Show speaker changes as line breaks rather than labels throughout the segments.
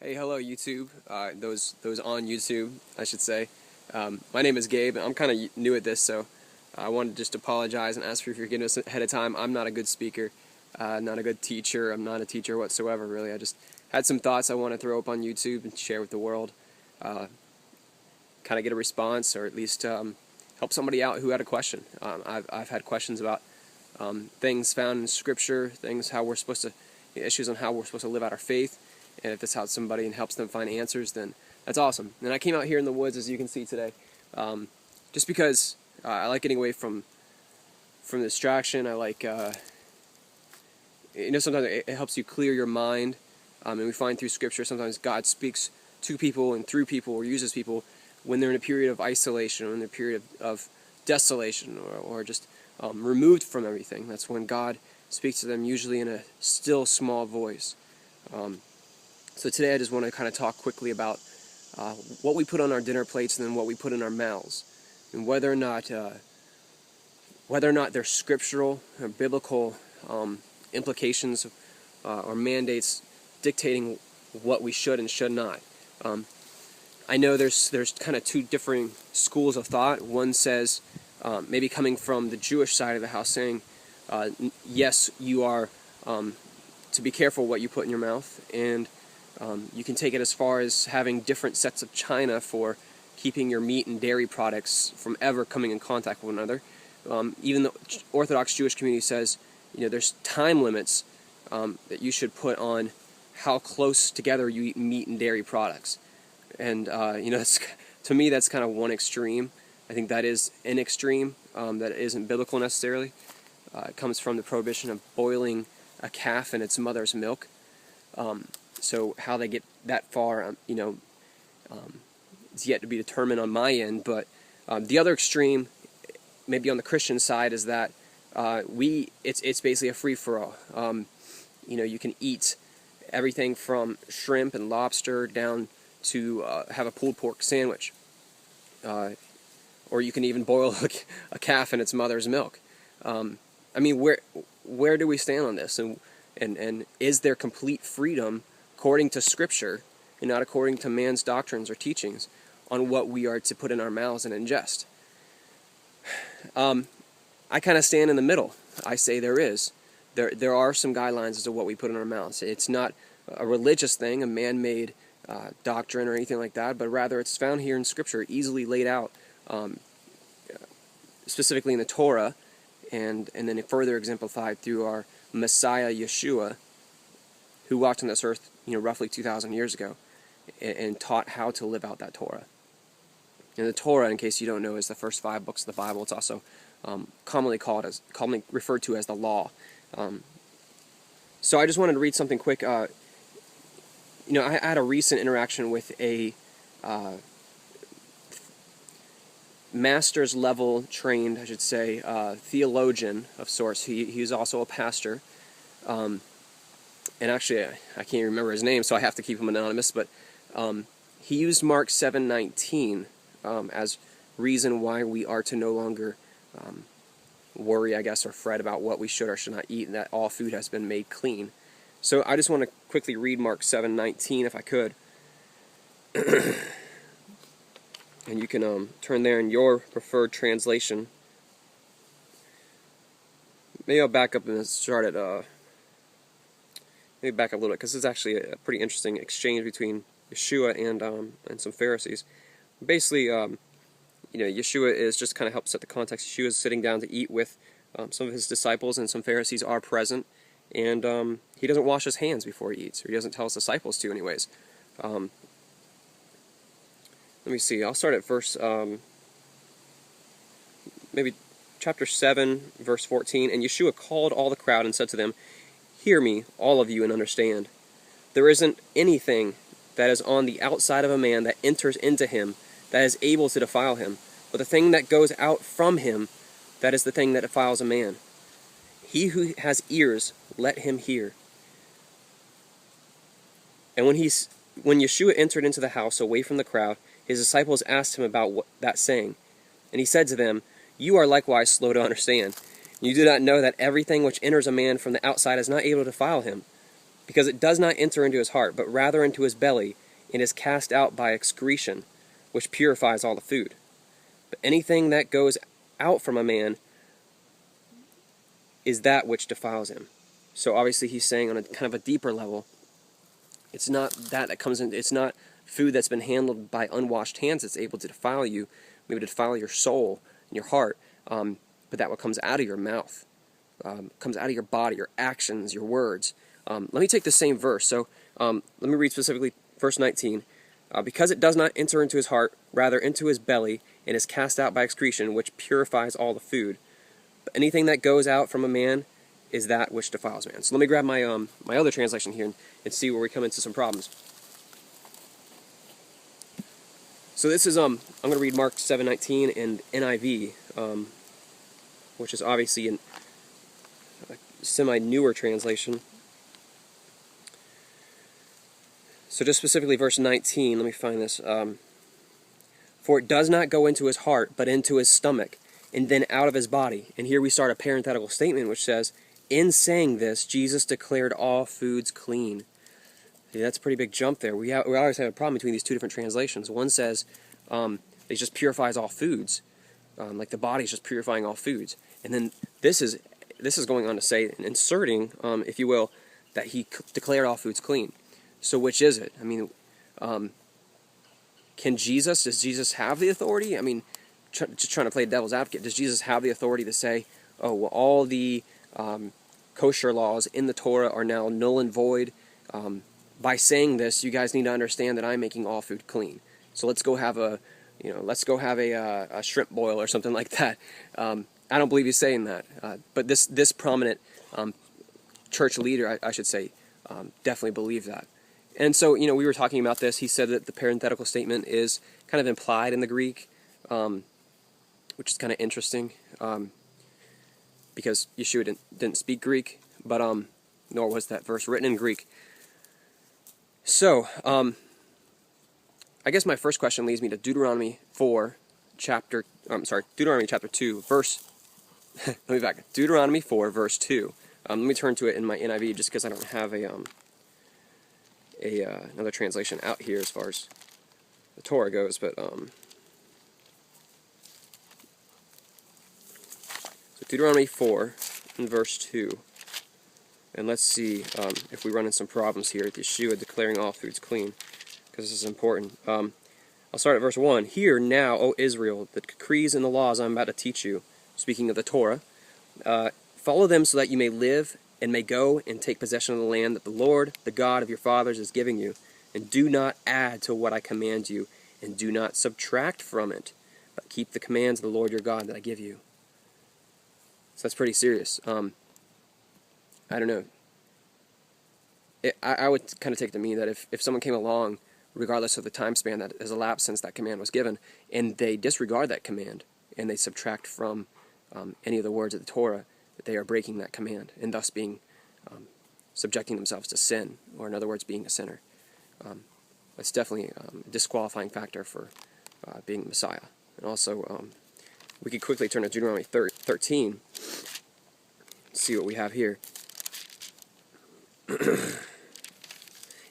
Hey, hello YouTube. Those on YouTube, I should say. My name is Gabe, and I'm kind of new at this, so I wanted to just apologize and ask for forgiveness ahead of time. I'm not a good speaker, not a good teacher. I'm not a teacher whatsoever, really. I just had some thoughts I want to throw up on YouTube and share with the world. Kind of get a response, or at least help somebody out who had a question. I've had questions about things found in Scripture, issues on how we're supposed to live out our faith. And if this helps somebody and helps them find answers, then that's awesome. And I came out here in the woods, as you can see today, just because I like getting away from distraction. I like, sometimes it helps you clear your mind. And we find through Scripture sometimes God speaks to people and through people, or uses people when they're in a period of isolation, or in a period of desolation, or just removed from everything. That's when God speaks to them, usually in a still, small voice. So today I just want to kind of talk quickly about what we put on our dinner plates and then what we put in our mouths, and whether or not there's scriptural or biblical implications or mandates dictating what we should and should not. I know there's kind of two different schools of thought. One says, maybe coming from the Jewish side of the house, saying, yes, you are to be careful what you put in your mouth, and you can take it as far as having different sets of china for keeping your meat and dairy products from ever coming in contact with one another. Even the Orthodox Jewish community says, there's time limits that you should put on how close together you eat meat and dairy products. And to me, that's kind of one extreme. I think that is an extreme that isn't biblical necessarily. It comes from the prohibition of boiling a calf in its mother's milk. So how they get that far, it's yet to be determined on my end. But the other extreme, maybe on the Christian side, is that it's basically a free-for-all. You can eat everything from shrimp and lobster down to have a pulled pork sandwich, or you can even boil a calf in its mother's milk. Where do we stand on this? And is there complete freedom, according to Scripture, and not according to man's doctrines or teachings, on what we are to put in our mouths and ingest? I kind of stand in the middle. I say there is. There are some guidelines as to what we put in our mouths. It's not a religious thing, a man-made doctrine or anything like that, but rather it's found here in Scripture, easily laid out, specifically in the Torah, and then further exemplified through our Messiah, Yeshua, who walked on this earth, roughly 2,000 years ago, and taught how to live out that Torah. And the Torah, in case you don't know, is the first 5 books of the Bible. It's also commonly referred to as the Law. So I just wanted to read something quick. I had a recent interaction with a master's level trained, I should say, theologian of sorts. He's also a pastor. And actually, I can't remember his name, so I have to keep him anonymous, but he used Mark 7:19 as reason why we are to no longer worry, I guess, or fret about what we should or should not eat, and that all food has been made clean. So I just want to quickly read Mark 7:19, if I could. And you can turn there in your preferred translation. Maybe I'll back up and start at... Maybe back up a little bit, because it's actually a pretty interesting exchange between Yeshua and some Pharisees. Basically, Yeshua is just kind of help set the context. Yeshua is sitting down to eat with some of his disciples, and some Pharisees are present, and he doesn't wash his hands before he eats, or he doesn't tell his disciples to anyways. Let me see, I'll start at verse, maybe chapter 7, verse 14. And Yeshua called all the crowd and said to them, "Hear me, all of you, and understand. There isn't anything that is on the outside of a man that enters into him that is able to defile him, but the thing that goes out from him, that is the thing that defiles a man. He who has ears, let him hear." And when Yeshua entered into the house away from the crowd, his disciples asked him about that saying. And he said to them, "You are likewise slow to understand. You do not know that everything which enters a man from the outside is not able to defile him, because it does not enter into his heart, but rather into his belly, and is cast out by excretion, which purifies all the food. But anything that goes out from a man is that which defiles him. So obviously he's saying on a kind of a deeper level, it's not that comes in, it's not food that's been handled by unwashed hands that's able to defile you, maybe to defile your soul and your heart, but that what comes out of your mouth, comes out of your body, your actions, your words. Let me take the same verse. So let me read specifically verse 19. Because it does not enter into his heart, rather into his belly, and is cast out by excretion, which purifies all the food. But anything that goes out from a man is that which defiles man. So let me grab my my other translation here and see where we come into some problems. So this is I'm going to read Mark 7:19 and NIV, which is obviously a semi-newer translation. So just specifically verse 19, let me find this. For it does not go into his heart, but into his stomach, and then out of his body. And here we start a parenthetical statement which says, in saying this, Jesus declared all foods clean. See, that's a pretty big jump there. We always have a problem between these two different translations. One says it just purifies all foods, like the body is just purifying all foods. And then this is going on to say, inserting, if you will, that he declared all foods clean. So which is it? I mean, does Jesus have the authority? I mean, just trying to play devil's advocate, does Jesus have the authority to say, oh, well, all the kosher laws in the Torah are now null and void? By saying this, you guys need to understand that I'm making all food clean. So let's go have a shrimp boil or something like that. I don't believe he's saying that. But this prominent church leader, I should say, definitely believed that. And so, we were talking about this. He said that the parenthetical statement is kind of implied in the Greek, which is kind of interesting, because Yeshua didn't speak Greek, but nor was that verse written in Greek. So, I guess my first question leads me to Deuteronomy chapter 2, verse. Let me back. Deuteronomy 4, verse 2. Let me turn to it in my NIV just because I don't have another translation out here as far as the Torah goes, but so Deuteronomy 4 and verse 2, and let's see if we run into some problems here with Yeshua declaring all foods clean, because this is important. I'll start at verse 1. Hear now, O Israel, the decrees and the laws I'm about to teach you, speaking of the Torah. Follow them so that you may live and may go and take possession of the land that the Lord, the God of your fathers, is giving you. And do not add to what I command you, and do not subtract from it, but keep the commands of the Lord your God that I give you. So that's pretty serious. I don't know. I would kind of take it to mean that if someone came along, regardless of the time span that has elapsed since that command was given, and they disregard that command, and they subtract from any of the words of the Torah, that they are breaking that command, and thus being subjecting themselves to sin, or in other words, being a sinner. That's definitely a disqualifying factor for being Messiah. And also, we could quickly turn to Deuteronomy 13, see what we have here.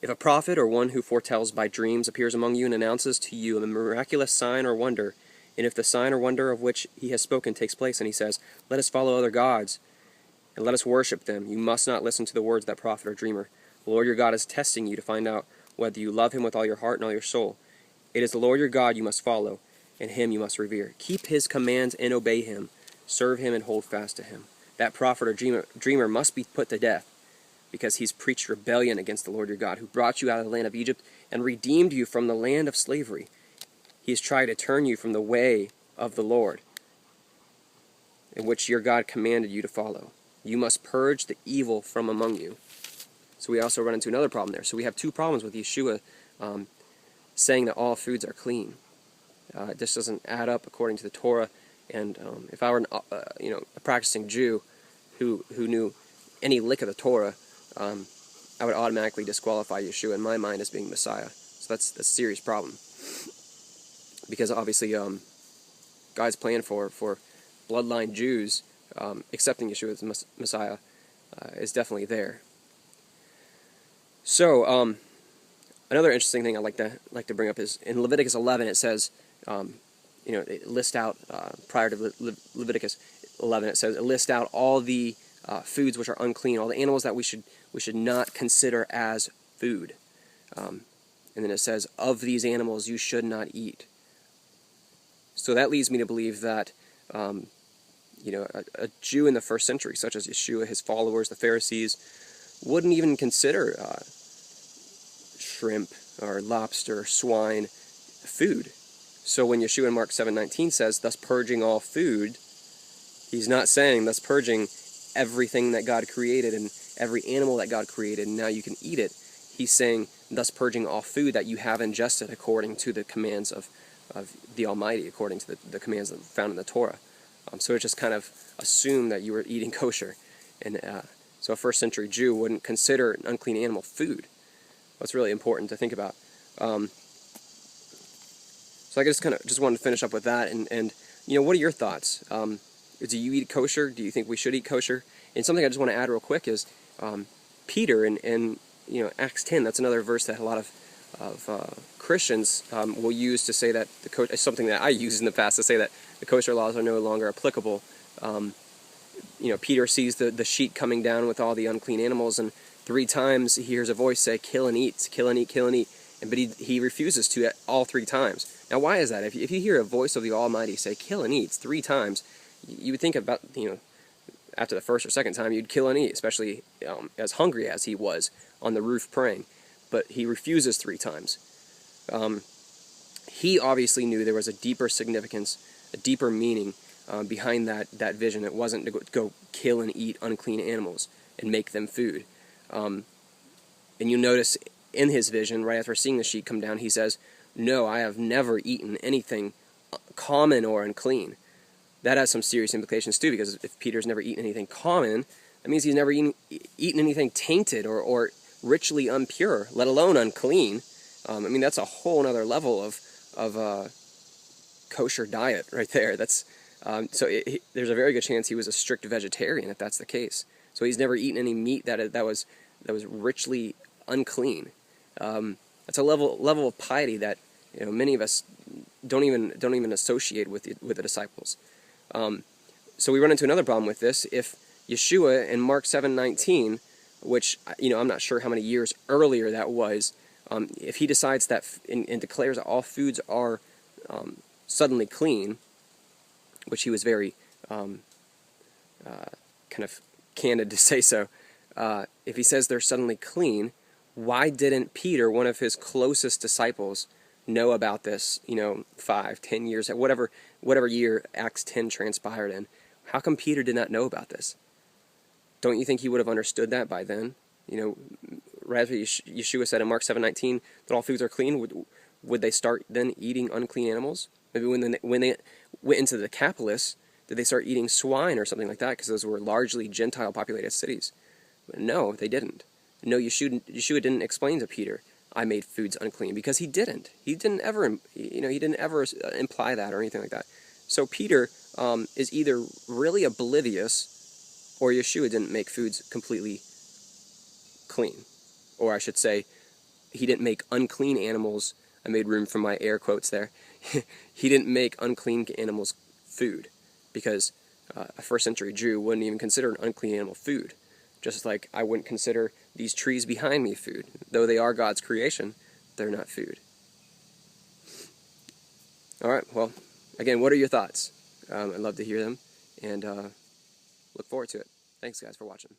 If a prophet or one who foretells by dreams appears among you and announces to you a miraculous sign or wonder, and if the sign or wonder of which he has spoken takes place, and he says, let us follow other gods, and let us worship them, you must not listen to the words of that prophet or dreamer. The Lord your God is testing you to find out whether you love him with all your heart and all your soul. It is the Lord your God you must follow, and him you must revere. Keep his commands and obey him. Serve him and hold fast to him. That prophet or dreamer must be put to death, because he's preached rebellion against the Lord your God, who brought you out of the land of Egypt and redeemed you from the land of slavery. He has tried to turn you from the way of the Lord, in which your God commanded you to follow. You must purge the evil from among you. So we also run into another problem there. So we have two problems with Yeshua saying that all foods are clean. This doesn't add up according to the Torah. And if I were a practicing Jew who knew any lick of the Torah, I would automatically disqualify Yeshua in my mind as being Messiah. So that's a serious problem. Because obviously God's plan for bloodline Jews accepting Yeshua as Messiah is definitely there. So, another interesting thing I like to bring up is in Leviticus 11 it says, it lists out prior to Leviticus 11 it lists out all the foods which are unclean, all the animals that we should not consider as food, and then it says of these animals you should not eat. So that leads me to believe that a Jew in the first century, such as Yeshua, his followers, the Pharisees, wouldn't even consider shrimp or lobster, swine, food. So when Yeshua in Mark 7:19 says, thus purging all food, he's not saying thus purging everything that God created and every animal that God created, and now you can eat it. He's saying, thus purging all food that you have ingested according to the commands of the Almighty, according to the commands that are found in the Torah. So it just kind of assumed that you were eating kosher. And so a first century Jew wouldn't consider an unclean animal food. That's really important to think about. So I just wanted to finish up with that. And what are your thoughts? Do you eat kosher? Do you think we should eat kosher? And something I just want to add real quick is Peter in Acts 10. That's another verse that a lot of Christians will use to say that something that I used in the past to say that the kosher laws are no longer applicable. Peter sees the sheet coming down with all the unclean animals, and 3 times he hears a voice say, kill and eat, kill and eat, kill and eat. But he refuses to all 3 times. Now why is that? If you hear a voice of the Almighty say, kill and eat 3 times, you would think about, after the first or second time, you'd kill and eat, especially as hungry as he was on the roof praying. But he refuses 3 times. He obviously knew there was a deeper significance, a deeper meaning behind that vision. It wasn't to go kill and eat unclean animals and make them food. And you notice in his vision, right after seeing the sheet come down, he says, no, I have never eaten anything common or unclean. That has some serious implications too, because if Peter's never eaten anything common, that means he's never eaten anything tainted or ritually impure, let alone unclean. That's a whole other level of kosher diet right there. That's there's a very good chance he was a strict vegetarian if that's the case. So he's never eaten any meat that was richly unclean. That's a level of piety that many of us don't even associate with the disciples. So we run into another problem with this. If Yeshua in Mark 7:19, which I'm not sure how many years earlier that was, if he decides that and declares that all foods are suddenly clean, which he was very kind of candid to say so, if he says they're suddenly clean, why didn't Peter, one of his closest disciples, know about this 5, 10 years, whatever year Acts 10 transpired in? How come Peter did not know about this? Don't you think he would have understood that by then? Right after Yeshua said in Mark 7:19 that all foods are clean, would they start then eating unclean animals? Maybe when they went into the Decapolis, did they start eating swine or something like that? Because those were largely Gentile populated cities. But no, they didn't. No, Yeshua didn't explain to Peter, I made foods unclean, because he didn't. He didn't ever imply that or anything like that. So Peter is either really oblivious, or Yeshua didn't make foods completely clean. Or I should say, he didn't make unclean animals. I made room for my air quotes there. He didn't make unclean animals food, because a first century Jew wouldn't even consider an unclean animal food. Just like I wouldn't consider these trees behind me food. Though they are God's creation, they're not food. All right, well, again, what are your thoughts? I'd love to hear them, and look forward to it. Thanks, guys, for watching.